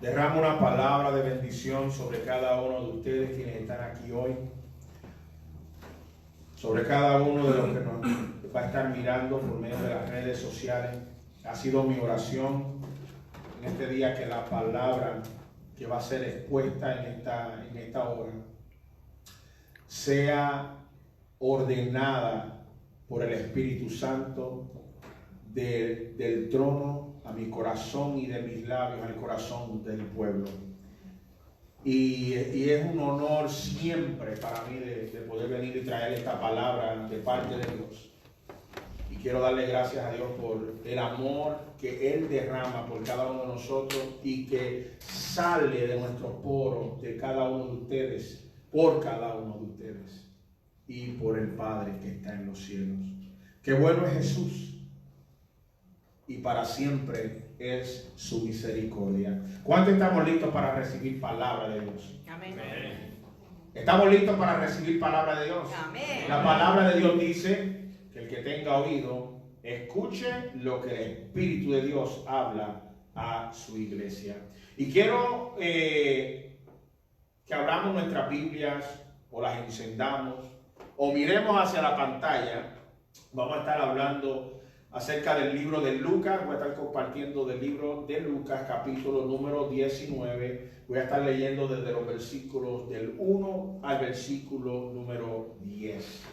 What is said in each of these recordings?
Derramo una palabra de bendición sobre cada uno de ustedes quienes están aquí hoy, sobre cada uno de los que nos va a estar mirando por medio de las redes sociales. Ha sido mi oración en este día que la palabra que va a ser expuesta en esta hora sea ordenada por el Espíritu Santo del trono a mi corazón y de mis labios al corazón del pueblo. Y es un honor siempre para mí de poder venir y traer esta palabra de parte de Dios. Y quiero darle gracias a Dios por el amor que Él derrama por cada uno de nosotros y que sale de nuestros poros, de cada uno de ustedes, por cada uno de ustedes y por el Padre que está en los cielos. Qué bueno es Jesús. Y para siempre es su misericordia. ¿Cuántos estamos listos para recibir palabra de Dios? Amén. ¿Estamos listos para recibir palabra de Dios? Amén. La palabra de Dios dice que el que tenga oído, escuche lo que el Espíritu de Dios habla a su iglesia. Y quiero que abramos nuestras Biblias o las encendamos o miremos hacia la pantalla. Vamos a estar hablando acerca del libro de Lucas. Voy a estar compartiendo del libro de Lucas, capítulo número 19. Voy a estar leyendo desde los versículos del 1 al versículo número 10.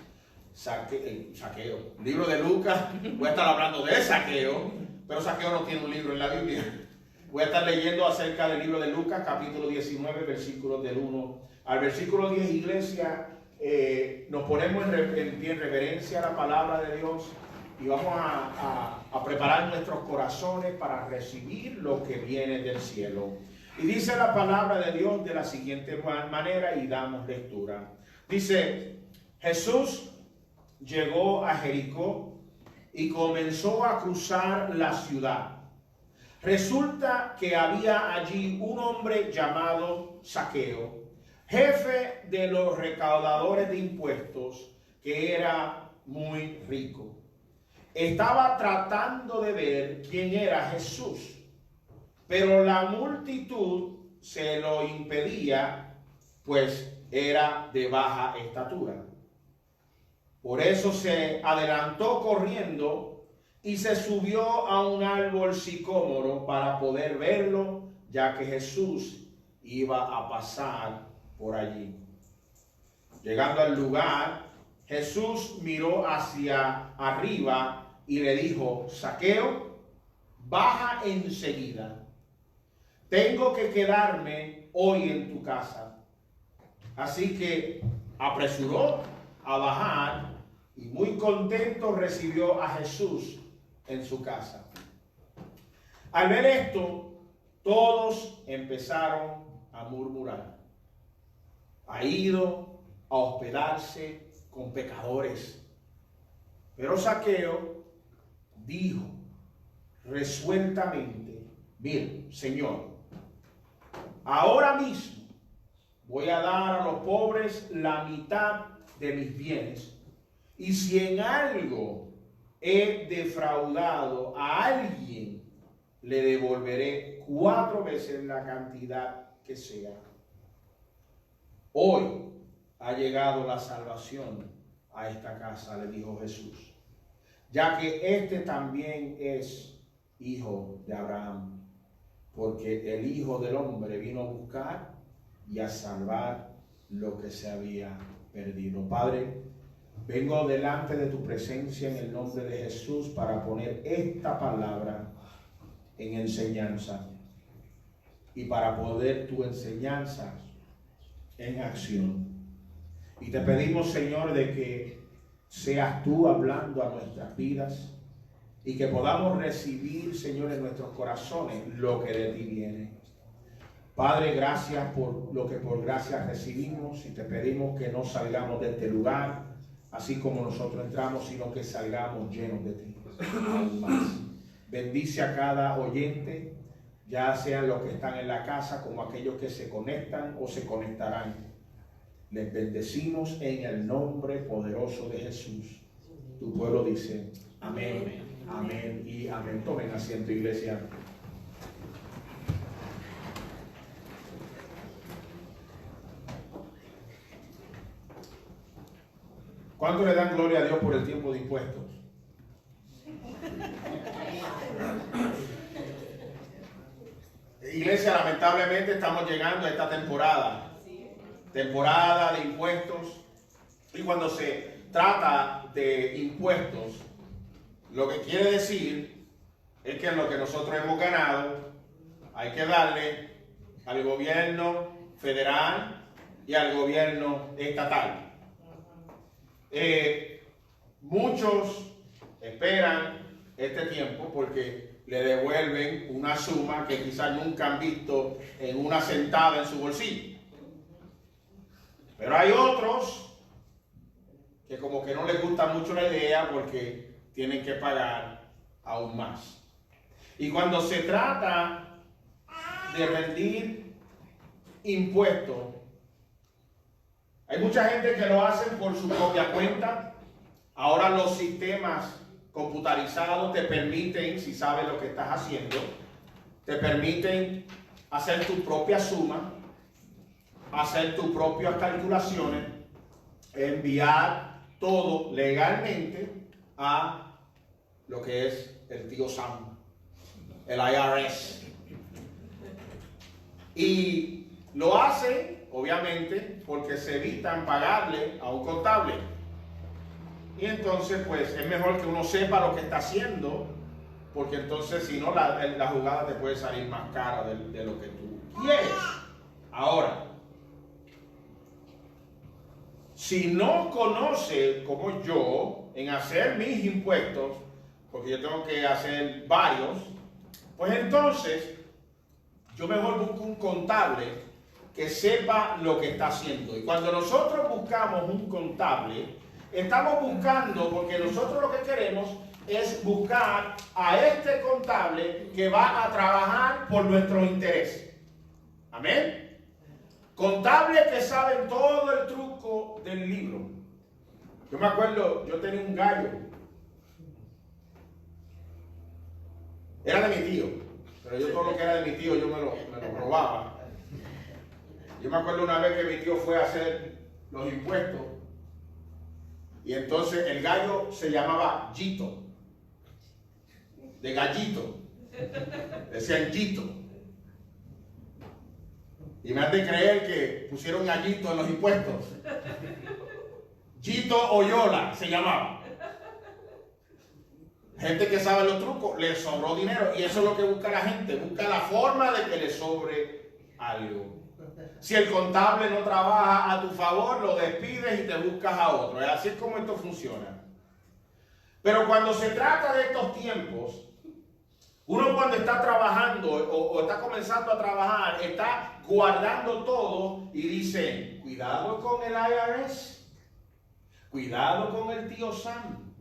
Saqueo. Libro de Lucas. Voy a estar hablando de Saqueo, pero Saqueo no tiene un libro en la Biblia. Voy a estar leyendo acerca del libro de Lucas, capítulo 19, versículos del 1 al versículo 10. Iglesia, nos ponemos en pie en reverencia a la palabra de Dios. Y vamos a preparar nuestros corazones para recibir lo que viene del cielo. Y dice la palabra de Dios de la siguiente manera y damos lectura. Dice, Jesús llegó a Jericó y comenzó a cruzar la ciudad. Resulta que había allí un hombre llamado Saqueo, jefe de los recaudadores de impuestos, que era muy rico. Estaba tratando de ver quién era Jesús, pero la multitud se lo impedía, pues era de baja estatura. Por eso se adelantó corriendo y se subió a un árbol sicómoro para poder verlo, ya que Jesús iba a pasar por allí. Llegando al lugar, Jesús miró hacia arriba y le dijo, Saqueo, baja enseguida. Tengo que quedarme hoy en tu casa. Así que apresuró a bajar y muy contento recibió a Jesús en su casa. Al ver esto, todos empezaron a murmurar. Ha ido a hospedarse con pecadores. Pero Saqueo dijo resueltamente, mire, Señor, ahora mismo voy a dar a los pobres la mitad de mis bienes, y si en algo he defraudado a alguien, le devolveré 4 veces la cantidad que sea. Hoy ha llegado la salvación a esta casa, le dijo Jesús, ya que este también es hijo de Abraham, porque el Hijo del Hombre vino a buscar y a salvar lo que se había perdido. Padre, vengo delante de tu presencia en el nombre de Jesús para poner esta palabra en enseñanza y para poder tu enseñanza en acción. Y te pedimos, Señor, de que seas tú hablando a nuestras vidas y que podamos recibir, Señor, en nuestros corazones lo que de ti viene. Padre, gracias por lo que por gracia recibimos, y te pedimos que no salgamos de este lugar así como nosotros entramos, sino que salgamos llenos de ti. Aún más. Bendice a cada oyente, ya sean los que están en la casa como aquellos que se conectan o se conectarán. Les bendecimos en el nombre poderoso de Jesús. Tu pueblo dice amén, amén y amén. Tomen asiento, iglesia. ¿Cuánto le dan gloria a Dios por el tiempo de impuestos? Iglesia, lamentablemente estamos llegando a esta temporada de impuestos, y cuando se trata de impuestos, lo que quiere decir es que lo que nosotros hemos ganado hay que darle al gobierno federal y al gobierno estatal. Muchos esperan este tiempo porque le devuelven una suma que quizás nunca han visto en una sentada en su bolsillo. Pero hay otros que como que no les gusta mucho la idea porque tienen que pagar aún más. Y cuando se trata de rendir impuestos, hay mucha gente que lo hace por su propia cuenta. Ahora los sistemas computarizados te permiten, si sabes lo que estás haciendo, te permiten hacer tu propia suma, hacer tus propias calculaciones, enviar todo legalmente a lo que es el tío Sam, el IRS. Y lo hacen, obviamente, porque se evitan pagarle a un contable. Y entonces, pues, es mejor que uno sepa lo que está haciendo, porque entonces, si no, la jugada te puede salir más cara de lo que tú quieres. Ahora, si no conoce como yo en hacer mis impuestos, porque yo tengo que hacer varios, pues entonces yo mejor busco un contable que sepa lo que está haciendo. Y cuando nosotros buscamos un contable, estamos buscando, porque nosotros lo que queremos es buscar a este contable que va a trabajar por nuestro interés. Amén. Contables que saben todo el truco del libro. Yo me acuerdo, yo tenía un gallo. Era de mi tío, pero yo todo lo que era de mi tío yo me lo robaba. Yo me acuerdo una vez que mi tío fue a hacer los impuestos y entonces el gallo se llamaba Gito, de gallito, decían Gito. Y me han de creer que pusieron gallito en los impuestos. Gito Oyola se llamaba. Gente que sabe los trucos, le sobró dinero. Y eso es lo que busca la gente. Busca la forma de que le sobre algo. Si el contable no trabaja a tu favor, lo despides y te buscas a otro. Así es como esto funciona. Pero cuando se trata de estos tiempos, uno cuando está trabajando o está comenzando a trabajar, está guardando todo y dice, cuidado con el IRS, cuidado con el tío Sam,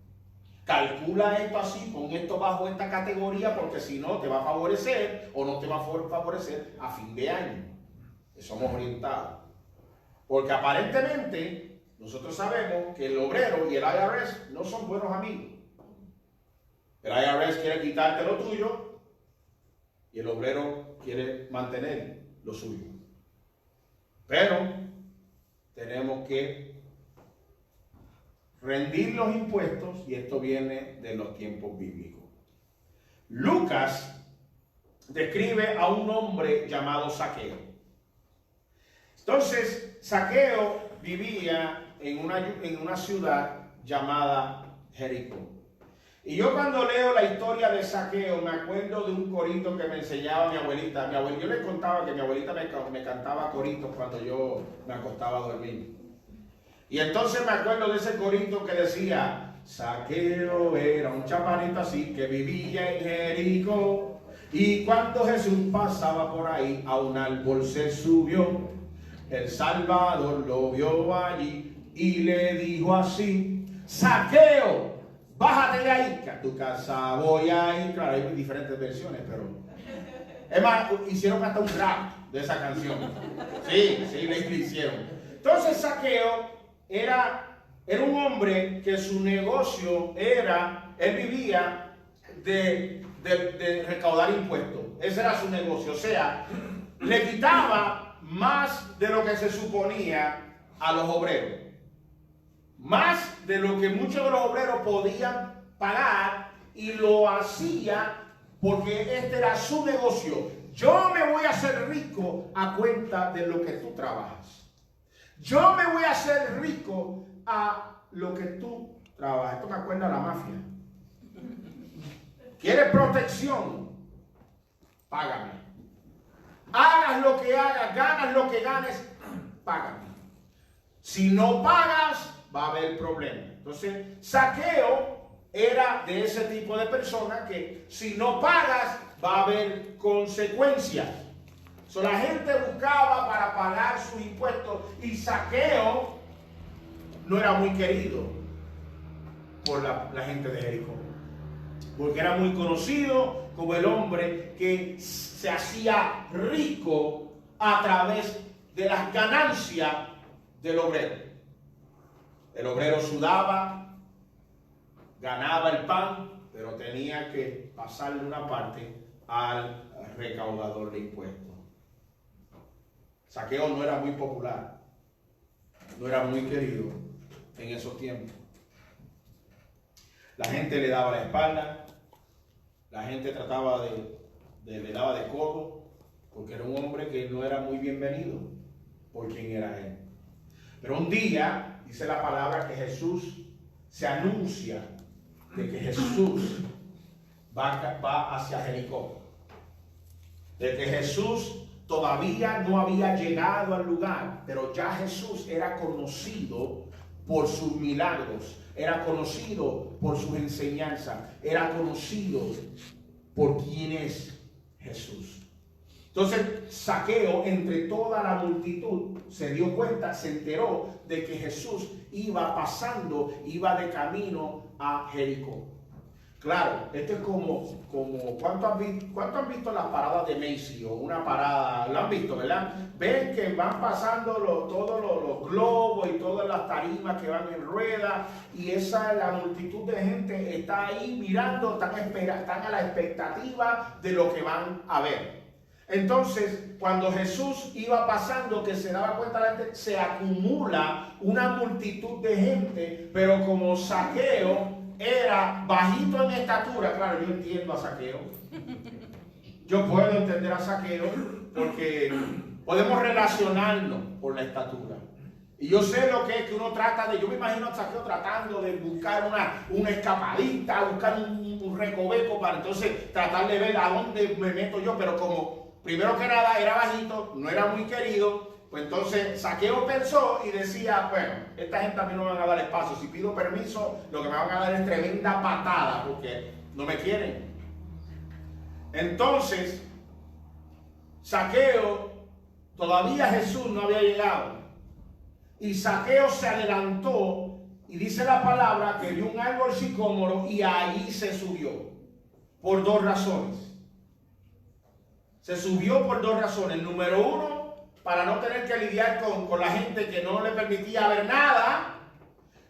calcula esto así, pon esto bajo esta categoría porque si no te va a favorecer o no te va a favorecer a fin de año. Somos orientados. Porque aparentemente nosotros sabemos que el obrero y el IRS no son buenos amigos. El IRS quiere quitarte lo tuyo y el obrero quiere mantener lo suyo. Pero tenemos que rendir los impuestos y esto viene de los tiempos bíblicos. Lucas describe a un hombre llamado Zaqueo. Entonces, Zaqueo vivía en una ciudad llamada Jericó. Y yo cuando leo la historia de Zaqueo me acuerdo de un corito que me enseñaba mi abuelita. Yo le contaba que mi abuelita me cantaba coritos cuando yo me acostaba a dormir. Y entonces me acuerdo de ese corito que decía, Zaqueo era un chaparrito así que vivía en Jericó. Y cuando Jesús pasaba por ahí, a un árbol se subió. El Salvador lo vio allí y le dijo así, Zaqueo, bájate de ahí, que a tu casa voy a ir. Claro, hay diferentes versiones, pero... Es más, hicieron hasta un rap de esa canción. Sí, le hicieron. Entonces Zaqueo era un hombre que su negocio él vivía de recaudar impuestos. Ese era su negocio. O sea, le quitaba más de lo que se suponía a los obreros. más de lo que muchos de los obreros podían pagar, y lo hacía porque este era su negocio. Yo me voy a hacer rico a cuenta de lo que tú trabajas. Yo me voy a hacer rico a lo que tú trabajas. Esto me acuerda a la mafia. ¿Quieres protección? Págame. Hagas lo que hagas, ganas lo que ganes, págame. Si no pagas, va a haber problemas. Entonces, Zaqueo era de ese tipo de persona que si no pagas, va a haber consecuencias. La gente buscaba para pagar sus impuestos, y Zaqueo no era muy querido por la gente de Jericó, porque era muy conocido como el hombre que se hacía rico a través de las ganancias del obrero. El obrero sudaba, ganaba el pan, pero tenía que pasarle una parte al recaudador de impuestos. Zaqueo no era muy popular, no era muy querido en esos tiempos. La gente le daba la espalda, la gente trataba le daba de codo, porque era un hombre que no era muy bienvenido por quien era él. Pero un día, dice la palabra, que Jesús se anuncia de que Jesús va hacia Jericó. De que Jesús todavía no había llegado al lugar, pero ya Jesús era conocido por sus milagros, era conocido por sus enseñanzas, era conocido por quién es Jesús. Entonces, Zaqueo, entre toda la multitud, se dio cuenta, se enteró de que Jesús iba pasando, iba de camino a Jericó. Claro, esto es como ¿cuánto han visto las paradas de Macy o una parada? Lo han visto, ¿verdad? Ven que van pasando todos los globos y todas las tarimas que van en rueda, y la multitud de gente está ahí mirando, están a la expectativa de lo que van a ver. Entonces, cuando Jesús iba pasando, que se daba cuenta la gente, se acumula una multitud de gente, pero como Zaqueo era bajito en estatura, claro, yo entiendo a Zaqueo. Yo puedo entender a Zaqueo porque podemos relacionarnos por la estatura. Y yo sé lo que es que uno trata yo me imagino a Zaqueo tratando de buscar una escapadita, buscar un recoveco para entonces tratar de ver a dónde me meto yo, pero como primero que nada era bajito, no era muy querido, pues entonces Zaqueo pensó y decía, bueno, esta gente a mí no me van a dar espacio, si pido permiso lo que me van a dar es tremenda patada porque no me quieren. Entonces, Zaqueo, todavía Jesús no había llegado, y Zaqueo se adelantó, y dice la palabra que vio un árbol sicómoro y ahí se subió, por dos razones. Se subió por dos razones. Número uno, para no tener que lidiar con la gente que no le permitía ver nada.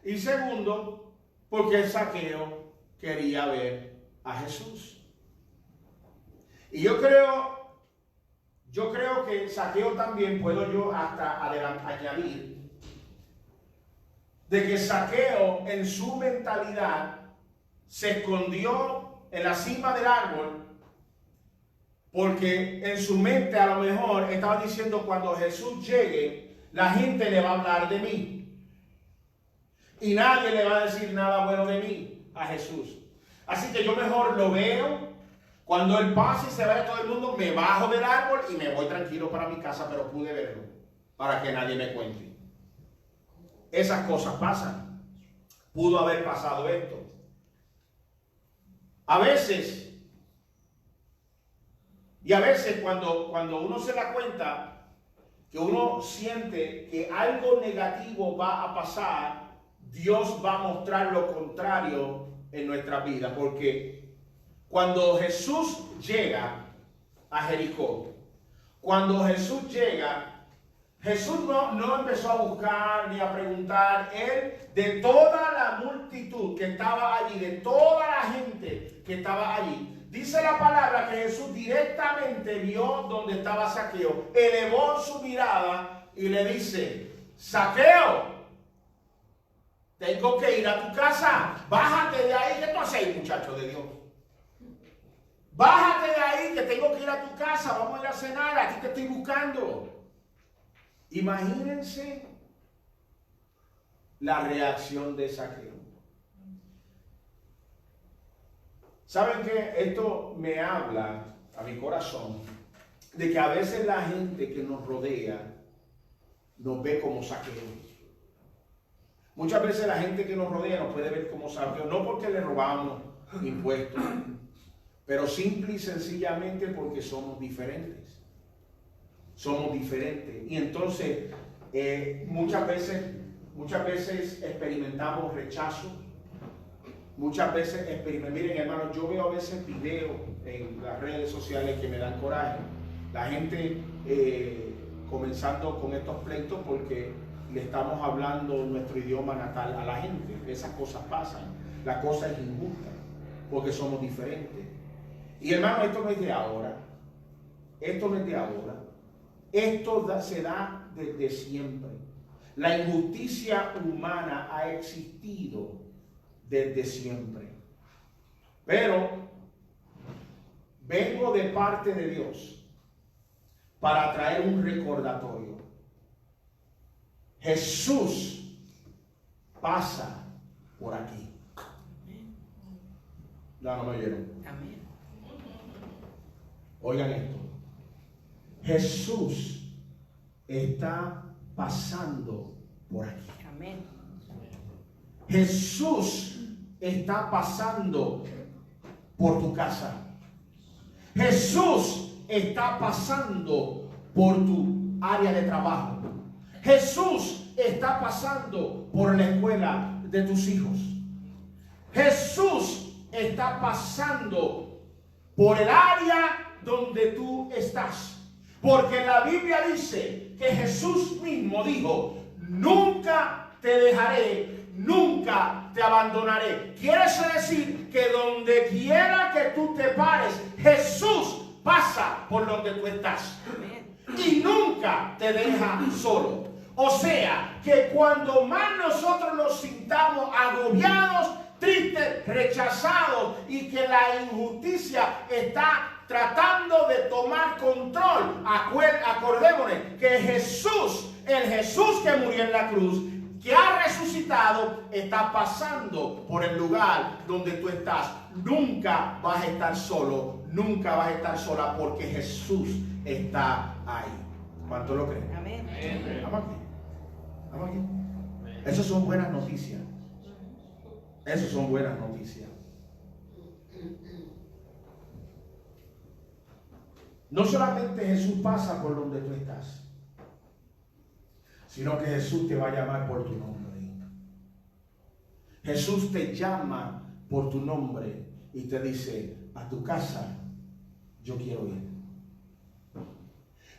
Y segundo, porque Zaqueo quería ver a Jesús. Y yo creo que Zaqueo también, puedo yo hasta añadir, de que Zaqueo en su mentalidad se escondió en la cima del árbol, porque en su mente a lo mejor estaba diciendo, cuando Jesús llegue, la gente le va a hablar de mí. Y nadie le va a decir nada bueno de mí a Jesús. Así que yo mejor lo veo. Cuando Él pase y se vaya todo el mundo, me bajo del árbol y me voy tranquilo para mi casa, pero pude verlo, para que nadie me cuente. Esas cosas pasan. Pudo haber pasado esto. A veces cuando uno se da cuenta que uno siente que algo negativo va a pasar, Dios va a mostrar lo contrario en nuestra vida. Porque cuando Jesús llega a Jericó, Jesús no empezó a buscar ni a preguntar. Él, de toda la multitud que estaba allí, de toda la gente que estaba allí, dice la palabra que Jesús directamente vio donde estaba Zaqueo, elevó su mirada y le dice, Zaqueo, Tengo que ir a tu casa. Bájate de ahí. ¿Qué tú haces, muchacho de Dios? Bájate de ahí, que tengo que ir a tu casa. Vamos a ir a cenar. Aquí te estoy buscando. Imagínense la reacción de Zaqueo. ¿Saben qué? Esto me habla a mi corazón de que a veces la gente que nos rodea nos ve como Zaqueo. Muchas veces la gente que nos rodea nos puede ver como Zaqueo, no porque le robamos impuestos, pero simple y sencillamente porque somos diferentes. Somos diferentes. Y entonces muchas veces experimentamos rechazo. Muchas veces miren, hermanos, yo veo a veces videos en las redes sociales que me dan coraje. La gente comenzando con estos pleitos porque le estamos hablando nuestro idioma natal a la gente. Esas cosas pasan. La cosa es injusta porque somos diferentes. Y hermano, esto no es de ahora. Esto no es de ahora. Esto se da desde siempre. La injusticia humana ha existido desde siempre. Pero vengo de parte de Dios para traer un recordatorio. Jesús pasa por aquí. No me oyeron. Amén. Oigan esto. Jesús está pasando por aquí. Amén. Jesús está pasando por tu casa. Jesús está pasando por tu área de trabajo. Jesús está pasando por la escuela de tus hijos. Jesús está pasando por el área donde tú estás. Porque la Biblia dice que Jesús mismo dijo: nunca te dejaré, nunca te abandonaré. Quiere decir que donde quiera que tú te pares, Jesús pasa por donde tú estás. Y nunca te deja solo. O sea, que cuando más nosotros nos sintamos agobiados, tristes, rechazados y que la injusticia está tratando de tomar control, acordémonos que Jesús, el Jesús que murió en la cruz, que ha resucitado, está pasando por el lugar donde tú estás. Nunca vas a estar solo, nunca vas a estar sola, porque Jesús está ahí. ¿Cuánto lo creen? Amén. Vamos aquí. Vamos aquí. Esas son buenas noticias. Esas son buenas noticias. No solamente Jesús pasa por donde tú estás, sino que Jesús te va a llamar por tu nombre. Jesús te llama por tu nombre y te dice: a tu casa yo quiero ir.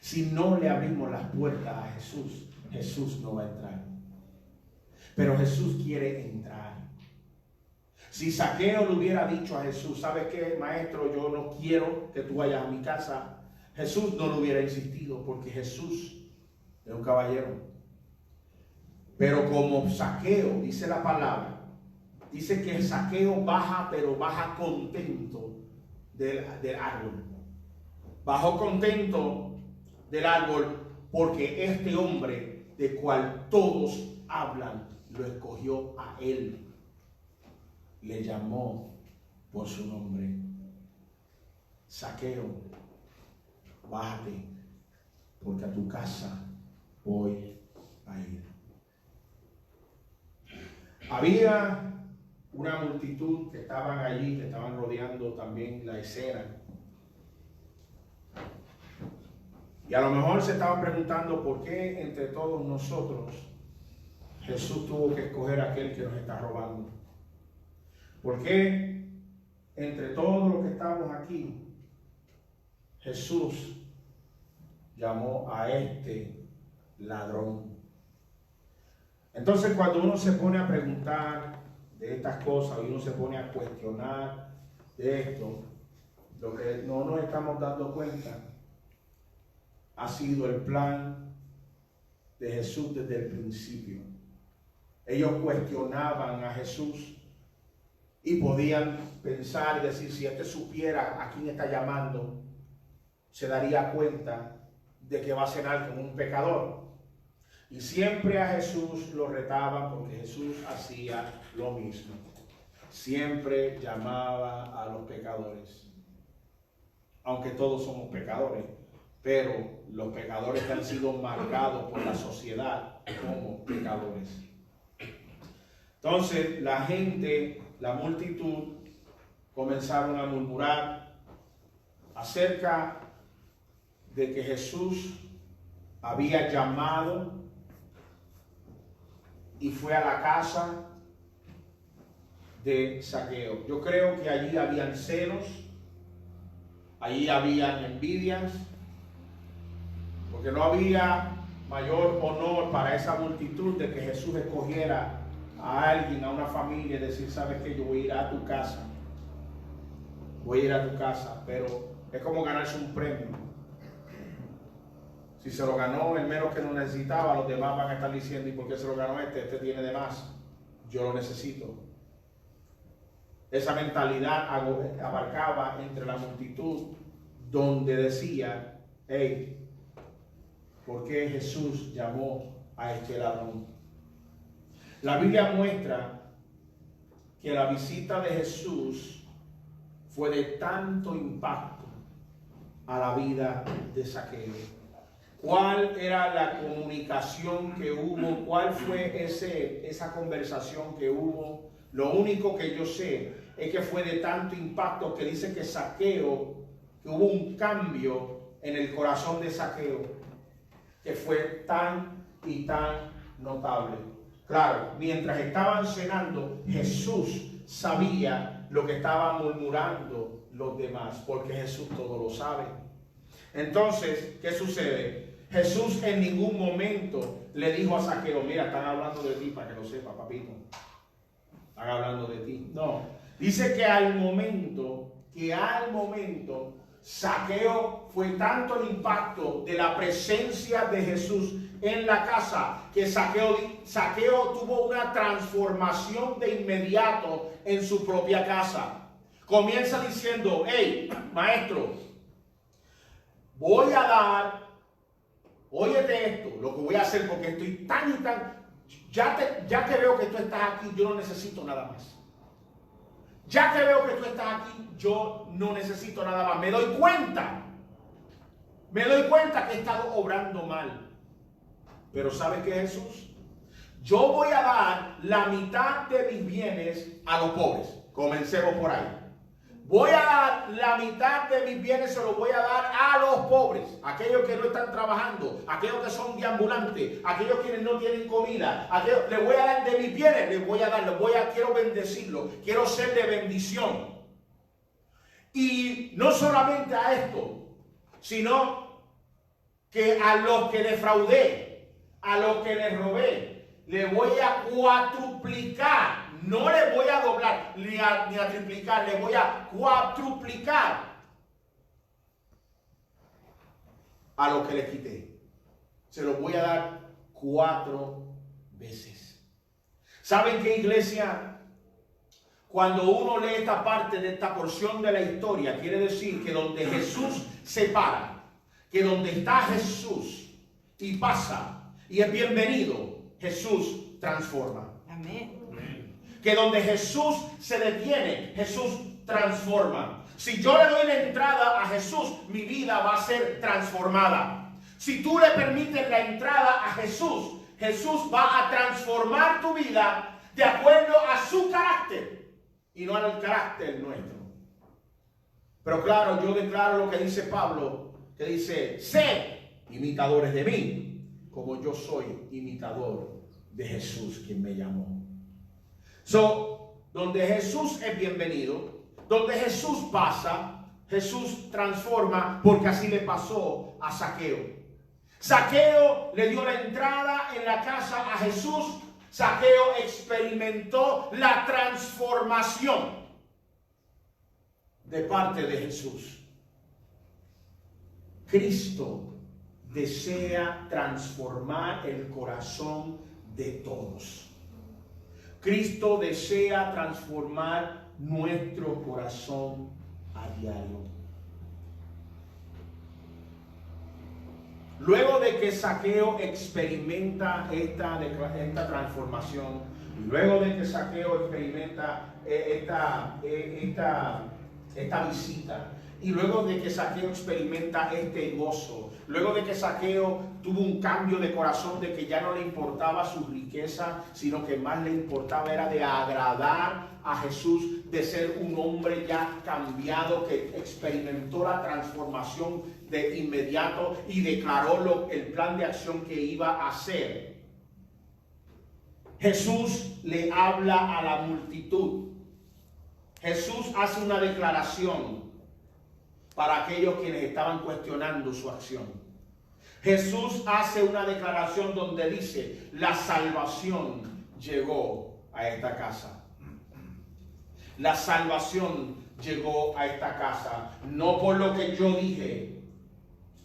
Si no le abrimos las puertas a Jesús, Jesús no va a entrar. Pero Jesús quiere entrar. Si Zaqueo le hubiera dicho a Jesús: ¿sabes qué, maestro? Yo no quiero que tú vayas a mi casa. Jesús no lo hubiera insistido, porque Jesús es un caballero. Pero como Zaqueo, dice la palabra, dice que Zaqueo baja, pero baja contento del árbol. Bajó contento del árbol porque este hombre, de cual todos hablan, lo escogió a él. Le llamó por su nombre. Zaqueo, bájate, porque a tu casa voy a ir. Había una multitud que estaban allí, que estaban rodeando también la escena. Y a lo mejor se estaban preguntando por qué entre todos nosotros Jesús tuvo que escoger a aquel que nos está robando. ¿Por qué entre todos los que estamos aquí Jesús llamó a este ladrón? Entonces, cuando uno se pone a preguntar de estas cosas y uno se pone a cuestionar de esto, lo que no nos estamos dando cuenta ha sido el plan de Jesús desde el principio. Ellos cuestionaban a Jesús y podían pensar y decir, si este supiera a quién está llamando, se daría cuenta de que va a cenar con un pecador. Y siempre a Jesús lo retaban porque Jesús hacía lo mismo. Siempre llamaba a los pecadores. Aunque todos somos pecadores, pero los pecadores que han sido marcados por la sociedad como pecadores. Entonces la gente, la multitud, comenzaron a murmurar acerca de que Jesús había llamado y fue a la casa de Zaqueo. Yo creo que allí habían celos, allí habían envidias, porque no había mayor honor para esa multitud de que Jesús escogiera a alguien, a una familia, y decir, sabes que yo voy a ir a tu casa, voy a ir a tu casa, pero es como ganarse un premio. Si se lo ganó el menos que lo necesitaba, los demás van a estar diciendo, ¿y por qué se lo ganó este? Este tiene de más, yo lo necesito. Esa mentalidad abarcaba entre la multitud, donde decía, hey, ¿por qué Jesús llamó a este ladrón? La Biblia muestra que la visita de Jesús fue de tanto impacto a la vida de Zaqueo. ¿Cuál era la comunicación que hubo? ¿Cuál fue esa conversación que hubo? Lo único que yo sé es que fue de tanto impacto que dice que Zaqueo, que hubo un cambio en el corazón de Zaqueo, que fue tan y tan notable. Claro, mientras estaban cenando, Jesús sabía lo que estaban murmurando los demás, porque Jesús todo lo sabe. Entonces, ¿qué sucede? Jesús en ningún momento le dijo a Zaqueo, mira, están hablando de ti, para que lo sepa, papito. Están hablando de ti. No, dice que al momento, Zaqueo fue tanto el impacto de la presencia de Jesús en la casa, que Zaqueo tuvo una transformación de inmediato en su propia casa. Comienza diciendo, hey, maestro, voy a dar, óyete esto, lo que voy a hacer, porque estoy tan y tan, ya que veo que tú estás aquí, yo no necesito nada más. Ya que veo que tú estás aquí, yo no necesito nada más. Me doy cuenta que he estado obrando mal. Pero ¿sabes qué, Jesús? Yo voy a dar la mitad de mis bienes a los pobres. Comencemos por ahí. Voy a dar la mitad de mis bienes, se los voy a dar a los pobres, aquellos que no están trabajando, aquellos que son deambulantes, aquellos quienes no tienen comida, les voy a dar de mis bienes, quiero bendecirlos, quiero ser de bendición. Y no solamente a esto, sino que a los que defraudé, a los que les robé, le voy a cuatruplicar. No le voy a doblar ni a triplicar, le voy a cuatruplicar a lo que le quité. Se lo voy a dar 4 veces. ¿Saben qué, iglesia? Cuando uno lee esta parte de esta porción de la historia, quiere decir que donde Jesús se para, que donde está Jesús y pasa y es bienvenido, Jesús transforma. Amén. Que donde Jesús se detiene, Jesús transforma. Si yo le doy la entrada a Jesús, mi vida va a ser transformada. Si tú le permites la entrada a Jesús, Jesús va a transformar tu vida de acuerdo a su carácter y no al carácter nuestro. Pero claro, yo declaro lo que dice Pablo, que dice, sed imitadores de mí, como yo soy imitador de Jesús, quien me llamó. Donde Jesús es bienvenido, donde Jesús pasa, Jesús transforma, porque así le pasó a Zaqueo. Zaqueo le dio la entrada en la casa a Jesús. Zaqueo experimentó la transformación de parte de Jesús. Cristo desea transformar el corazón de todos. Cristo desea transformar nuestro corazón a diario. Luego de que Zaqueo experimenta esta transformación, luego de que Zaqueo experimenta esta visita, y luego de que Zaqueo experimenta este gozo, luego de que Zaqueo tuvo un cambio de corazón, de que ya no le importaba su riqueza, sino que más le importaba era de agradar a Jesús, de ser un hombre ya cambiado, que experimentó la transformación de inmediato y declaró el plan de acción que iba a hacer. Jesús le habla a la multitud. Jesús hace una declaración para aquellos quienes estaban cuestionando su acción. Jesús hace una declaración donde dice: la salvación llegó a esta casa. La salvación llegó a esta casa, no por lo que yo dije,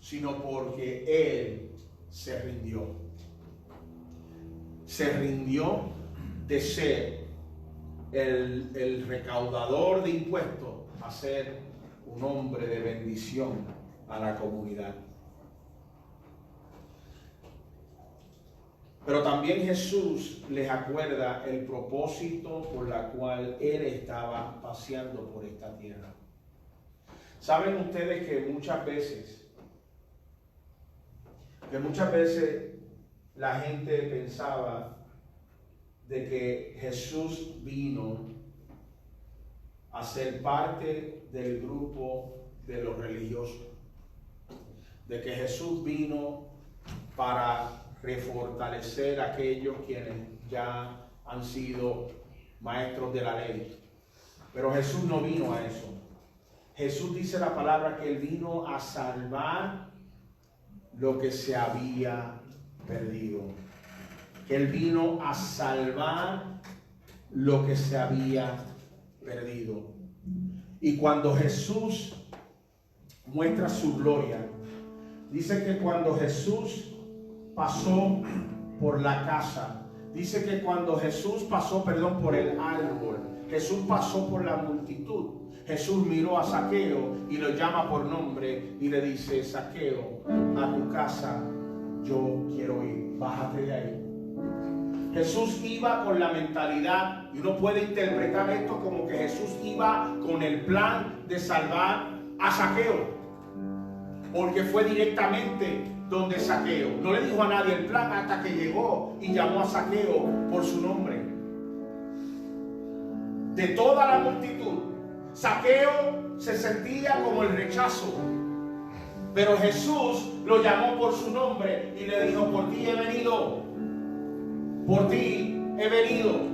sino porque Él se rindió. Se rindió de ser el recaudador de impuestos a ser un hombre de bendición a la comunidad. Pero también Jesús les acuerda el propósito por la cual Él estaba paseando por esta tierra. ¿Saben ustedes que muchas veces la gente pensaba de que Jesús vino a ser parte del grupo de los religiosos, de que Jesús vino para refortalecer a aquellos quienes ya han sido maestros de la ley? Pero Jesús no vino a eso. Jesús dice la palabra que Él vino a salvar lo que se había perdido. Que Él vino a salvar lo que se había perdido. Y cuando Jesús muestra su gloria, dice que cuando Jesús pasó por la casa, dice que cuando Jesús pasó, por el árbol, Jesús pasó por la multitud. Jesús miró a Zaqueo y lo llama por nombre y le dice: Zaqueo, a tu casa yo quiero ir, bájate de ahí. Jesús iba con la mentalidad, y uno puede interpretar esto como que Jesús iba con el plan de salvar a Zaqueo, porque fue directamente donde Zaqueo. No le dijo a nadie el plan hasta que llegó y llamó a Zaqueo por su nombre. De toda la multitud, Zaqueo se sentía como el rechazo, pero Jesús lo llamó por su nombre y le dijo: por ti he venido, por ti he venido.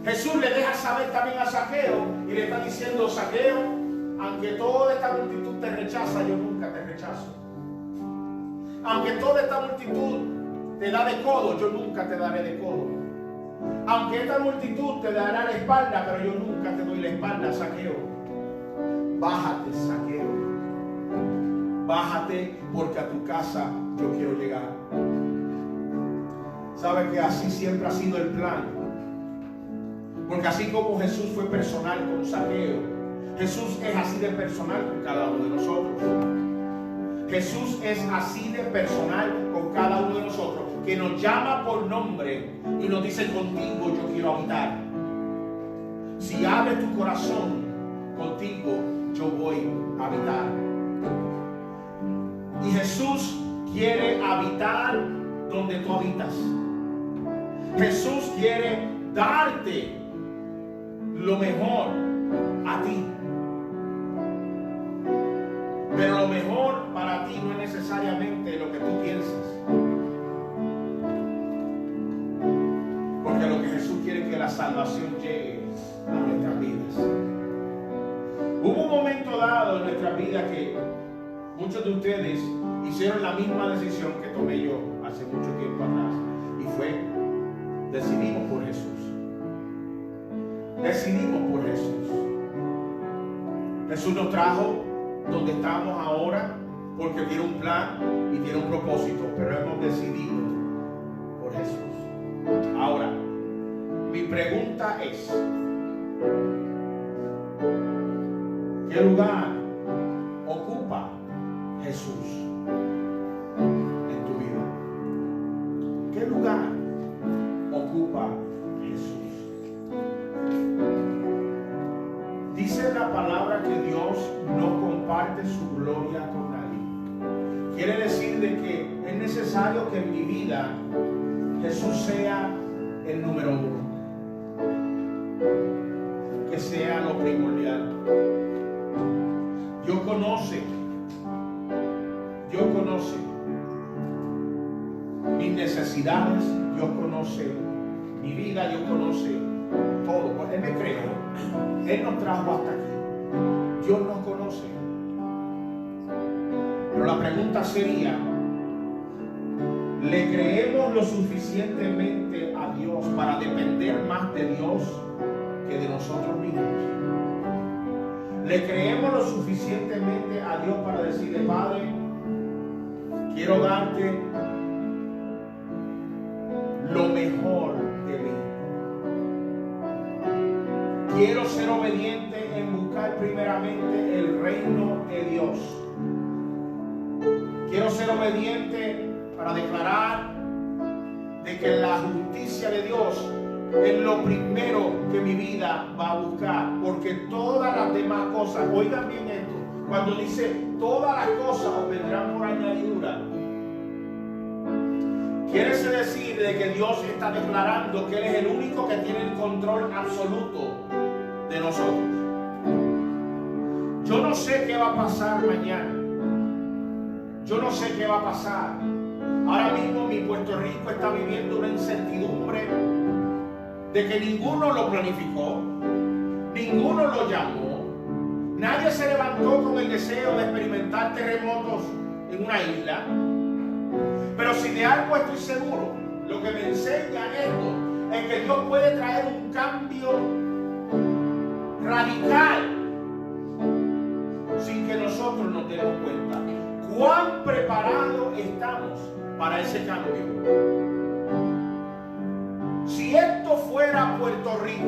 Jesús le deja saber también a Zaqueo y le está diciendo: Zaqueo, aunque toda esta multitud te rechaza, yo nunca te rechazo. Aunque toda esta multitud te da de codo, yo nunca te daré de codo. Aunque esta multitud te dará la espalda, pero yo nunca te doy la espalda, Zaqueo. Bájate, Zaqueo. Bájate, porque a tu casa yo quiero llegar. ¿Sabe que así siempre ha sido el plan? Porque así como Jesús fue personal con Zaqueo, Jesús es así de personal con cada uno de nosotros. Jesús es así de personal con cada uno de nosotros, que nos llama por nombre y nos dice: contigo yo quiero habitar. Si abres tu corazón, contigo yo voy a habitar. Y Jesús quiere habitar donde tú habitas. Jesús quiere darte lo mejor a ti. Pero lo mejor para ti no es necesariamente lo que tú piensas. Porque lo que Jesús quiere es que la salvación llegue a nuestras vidas. Hubo un momento dado en nuestra vida que muchos de ustedes hicieron la misma decisión que tomé yo hace mucho tiempo atrás. Y fue: decidimos por Jesús. Decidimos por Jesús. Jesús nos trajo donde estamos ahora porque tiene un plan y tiene un propósito, pero hemos decidido por Jesús. Ahora, pregunta es, ¿qué lugar ocupa Jesús en tu vida? ¿Qué lugar ocupa Jesús? Dice la palabra que Dios no comparte su gloria con nadie. Quiere decir de que es necesario que en mi vida Jesús sea el número uno, que sea lo primordial. Dios conoce mis necesidades, Dios conoce mi vida, Dios conoce todo. Pues Él me creó, Él nos trajo hasta aquí, Dios nos conoce. Pero la pregunta sería, ¿le creemos lo suficientemente a Dios para depender más de Dios que de nosotros mismos? ¿Le creemos lo suficientemente a Dios para decirle, Padre, quiero darte lo mejor de mí? Quiero ser obediente en buscar primeramente el reino de Dios. Quiero ser obediente para declarar de que la justicia de Dios es lo primero que mi vida va a buscar, porque todas las demás cosas, oigan bien esto, cuando dice todas las cosas os vendrán por añadidura, quiere decir de que Dios está declarando que Él es el único que tiene el control absoluto de nosotros. Yo no sé qué va a pasar mañana, yo no sé qué va a pasar. Ahora mismo mi Puerto Rico está viviendo una incertidumbre de que ninguno lo planificó, ninguno lo llamó, nadie se levantó con el deseo de experimentar terremotos en una isla. Pero si de algo estoy seguro, lo que me enseña esto es que Dios puede traer un cambio radical sin que nosotros nos demos cuenta. ¿Cuán preparados estamos para ese cambio? Si esto fuera Puerto Rico,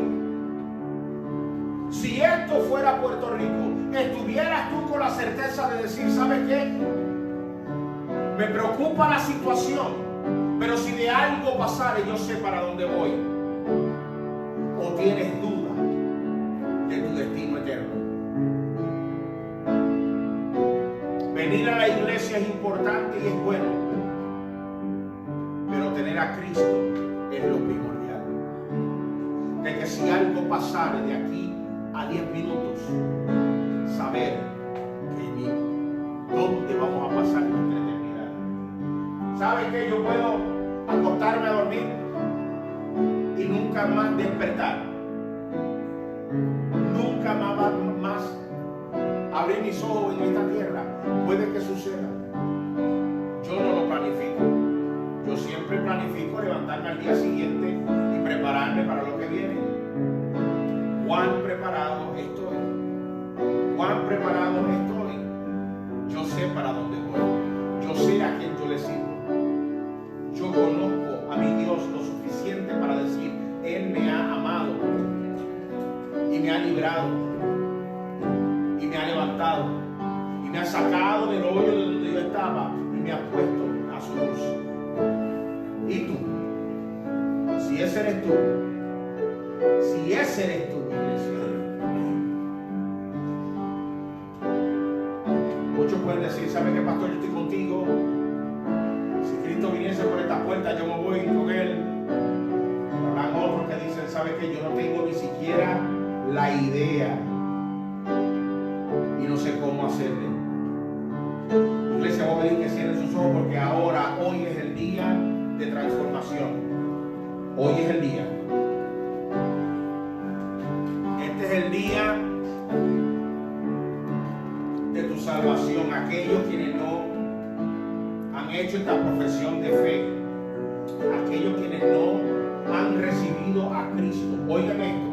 estuvieras tú con la certeza de decir, ¿sabes qué? Me preocupa la situación, pero si de algo pasara, yo sé para dónde voy. ¿O tienes duda de tu destino eterno? Venir a la iglesia es importante y es bueno, pero tener a Cristo es lo primordial. De que si algo pasara de aquí a 10 minutos, saber que dónde vamos a pasar nuestra eternidad. ¿Sabe qué? Yo puedo acostarme a dormir y nunca más despertar. Nunca más abrir mis ojos en esta tierra. Puede que suceda. Yo no lo planifico. Yo siempre planifico levantarme al día siguiente y prepararme para lo que viene. ¿Cuán preparado estoy? ¿Cuán preparado estoy? Yo sé para dónde voy. Yo sé a quién yo le sirvo. Yo conozco a mi Dios lo suficiente para decir, Él me ha amado y me ha librado y me ha levantado y me ha sacado del hoyo de donde yo estaba y me ha puesto a su luz. ¿Y tú? Si ese eres tú, iglesia. Muchos pueden decir, ¿sabe qué, pastor? Yo estoy contigo. Si Cristo viniese por esta puerta, yo me voy con Él. Habrán otros que dicen, ¿sabe qué? Yo no tengo ni siquiera la idea y no sé cómo hacerle. Iglesia, voy a pedir que cierren sus ojos porque hoy es el día de transformación. Hoy es el día. Este es el día de tu salvación. Aquellos quienes no han hecho esta profesión de fe, aquellos quienes no han recibido a Cristo, oigan esto.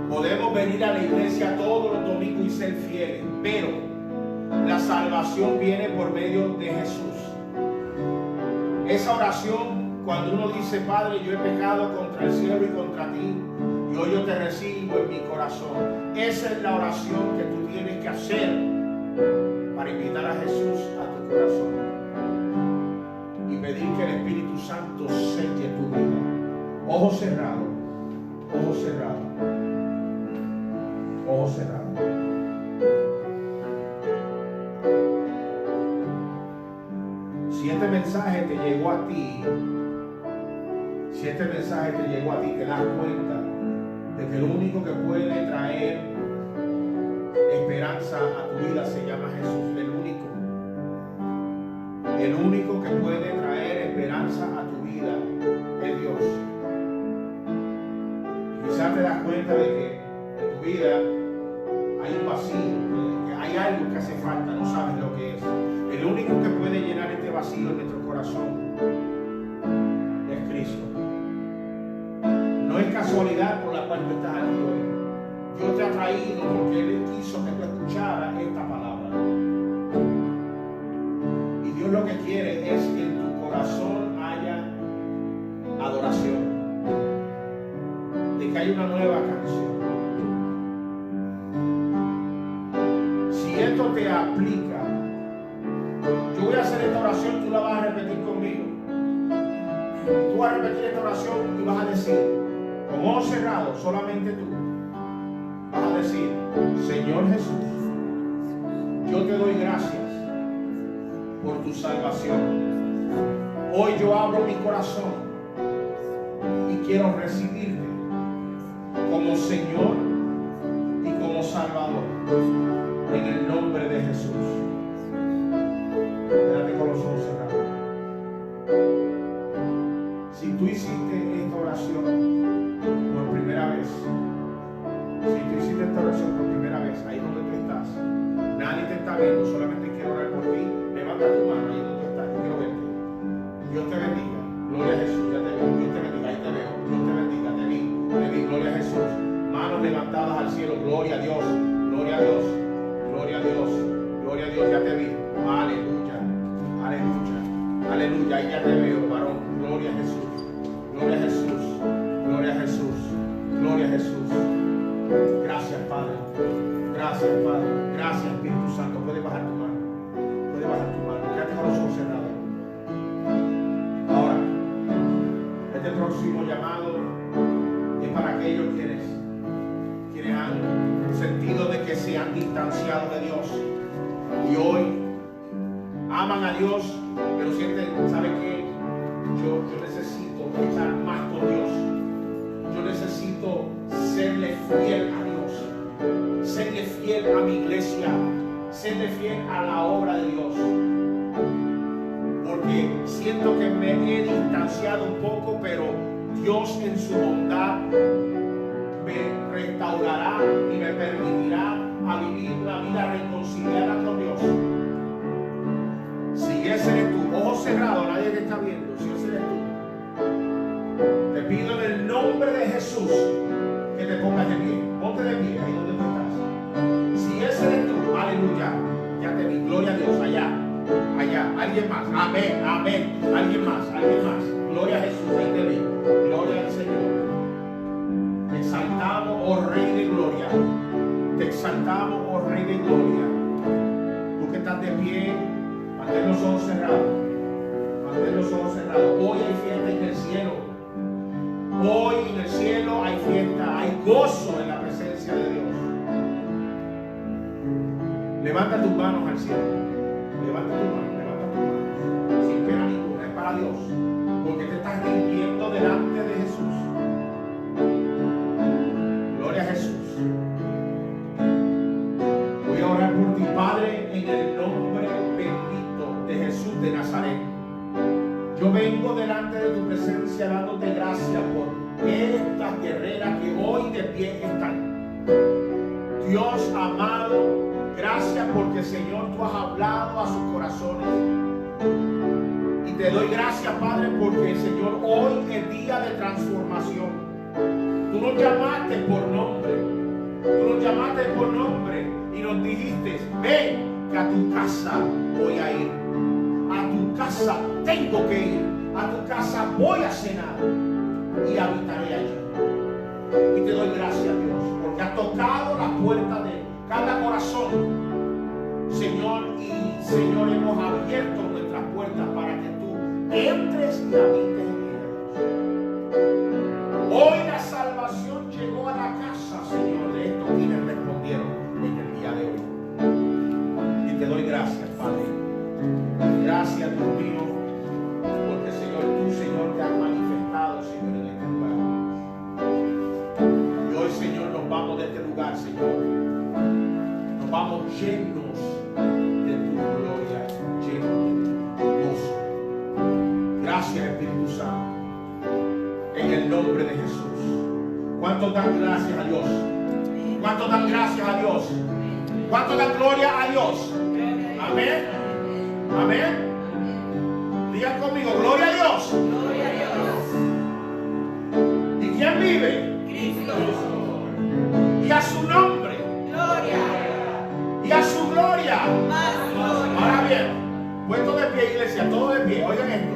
Podemos venir a la iglesia todos los domingos y ser fieles, pero la salvación viene por medio de Jesús. Esa oración Cuando uno dice, Padre, yo he pecado contra el cielo y contra ti, y hoy yo te recibo en mi corazón. Esa es la oración que tú tienes que hacer para invitar a Jesús a tu corazón y pedir que el Espíritu Santo selle tu vida. Ojos cerrados, ojos cerrados, ojos cerrados. Si este mensaje te llegó a ti, si este mensaje te llegó a ti, te das cuenta de que lo único que puede traer esperanza a tu vida se llama Jesús. El único que puede traer esperanza a tu vida es Dios. Quizás te das cuenta de que en tu vida hay un vacío, que hay algo que hace falta, no sabes lo que es. El único que puede llenar este vacío en nuestro corazón es Cristo. No es casualidad por la cual tú estás aquí hoy. Dios te ha traído porque Él quiso que tú escucharas esta palabra. Y Dios lo que quiere es que en tu corazón haya adoración, de que haya una nueva canción. Si esto te aplica, yo voy a hacer esta oración, tú la vas a repetir conmigo. Tú vas a repetir esta oración y vas a decir, con ojos cerrados, solamente tú, vas a decir, Señor Jesús, yo te doy gracias por tu salvación. Hoy yo abro mi corazón y quiero recibirte como Señor y como Salvador, en el nombre de Jesús. Quédate con los ojos cerrados. Si tú hiciste esta oración por primera vez, ahí donde tú estás, nadie te está viendo, solamente quiero orar por ti. Levanta tu mano ahí donde tú estás, yo quiero verte. Dios te bendiga, gloria a Jesús, ya te veo. Dios te bendiga, ahí te veo. Dios te bendiga, te vi, gloria a Jesús. Manos levantadas al cielo, gloria a Dios, gloria a Dios, gloria a Dios, gloria a Dios, ya te vi. Aleluya, aleluya, aleluya, ahí ya te veo, varón. Gloria a Jesús, gloria a Jesús, gloria a Jesús, gloria a Jesús. Gracias, Padre. Gracias, Padre. Gracias, Espíritu Santo. Puede bajar tu mano. Puede bajar tu mano. Quédate con los ojos cerrados. Ahora, este próximo llamado es para aquellos quienes han sentido de que se han distanciado de Dios y hoy aman a Dios, pero sienten, ¿sabe qué? Yo necesito estar más con Dios. Yo necesito serle fiel a Dios, serle fiel a mi iglesia, serle fiel a la obra de Dios, porque siento que me he distanciado un poco, pero Dios en su bondad me restaurará y me permitirá a vivir una vida reconciliada con Dios. Si ese eres tú, ojos cerrados, nadie te está viendo, si ese eres tú, te pido en el nombre de Jesús que te pongas de pie. Ponte de pie ahí donde tú estás. Si ese eres tú, aleluya, ya te vi, gloria a Dios, allá, alguien más, amén, amén, alguien más, gloria a Jesús, ahí te vi, gloria al Señor. Te exaltamos, oh Rey de Gloria, te exaltamos, oh Rey de Gloria. Tú que estás de pie, mantén los ojos cerrados, hoy hay fiesta en el cielo. Hoy en el cielo hay fiesta, hay gozo en la presencia de Dios. Levanta tus manos al cielo. Levanta tus manos. Sin pena ninguna, es para Dios. Porque te estás rindiendo delante de Jesús. Gloria a Jesús. Voy a orar por ti, Padre, en el nombre bendito de Jesús de Nazaret. Yo vengo delante de tu presencia dándote gracias por estas guerreras que hoy de pie están. Dios amado, gracias porque, Señor, tú has hablado a sus corazones. Y te doy gracias, Padre, porque, Señor, hoy es día de transformación. Tú nos llamaste por nombre y nos dijiste, ven que a tu casa voy a ir. A tu casa tengo que ir, a tu casa voy a cenar y habitaré allí. Y te doy gracias, Dios, porque has tocado la puerta de cada corazón, Señor, y Señor, hemos abierto nuestras puertas para que tú entres y habites en ellas. Hoy la salvación llegó a la casa, Señor, de estos quienes respondieron en el día de hoy. Y te doy gracias, Padre. Gracias, Dios mío, porque, Señor, tú, Señor, te has manifestado, Señor, en este lugar. Y hoy, Señor, nos vamos de este lugar, Señor. Nos vamos llenos de tu gloria, llenos de gozo. Gracias, Espíritu Santo, en el nombre de Jesús. ¿Cuántos dan gracias a Dios? ¿Cuántos dan gracias a Dios? ¿Cuántos dan gloria a Dios? Amén. Amén. Digan conmigo, gloria a Dios. Gloria a Dios. ¿Y quién vive? Cristo. Y a su nombre. Gloria. Y a su gloria. Más gloria. Ahora bien, puesto de pie, iglesia, todo de pie. Oigan esto.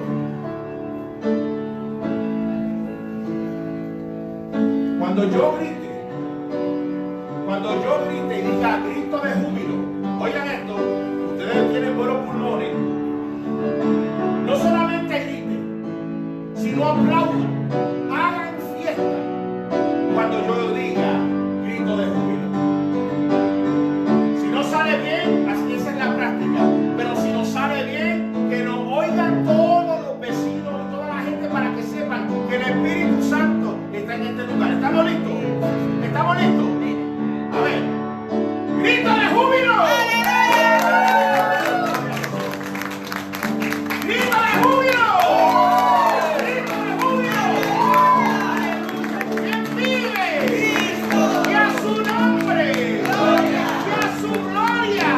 Cuando yo grite y diga grito de júbilo, oigan esto, ustedes tienen buenos pulmones, no solamente griten, sino aplaudan, hagan fiesta cuando yo diga grito de júbilo. Si no sale bien, así esa es la práctica, pero si no sale bien, que nos oigan todos los vecinos y toda la gente para que sepan que el Espíritu Santo está en este lugar. ¿Estamos listos? ¿Estamos listos? A ver, grito de júbilo. ¡Grito de júbilo! ¡Grito de júbilo! ¿Quién vive? Cristo. Y a su nombre. Gloria. Y a su gloria.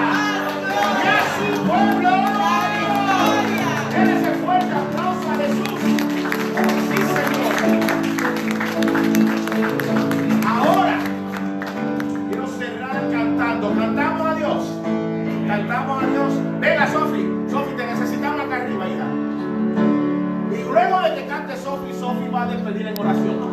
Y a su pueblo. Gloria. Denle ese fuerte aplauso a Jesús. Sí, Señor. Ahora quiero cerrar cantando. Cantamos a Dios. Cantamos a Dios. Venga, Sofi. Sofi, te necesitamos acá arriba, hija. Y luego de que cante Sofi, Sofi va a despedir en oración.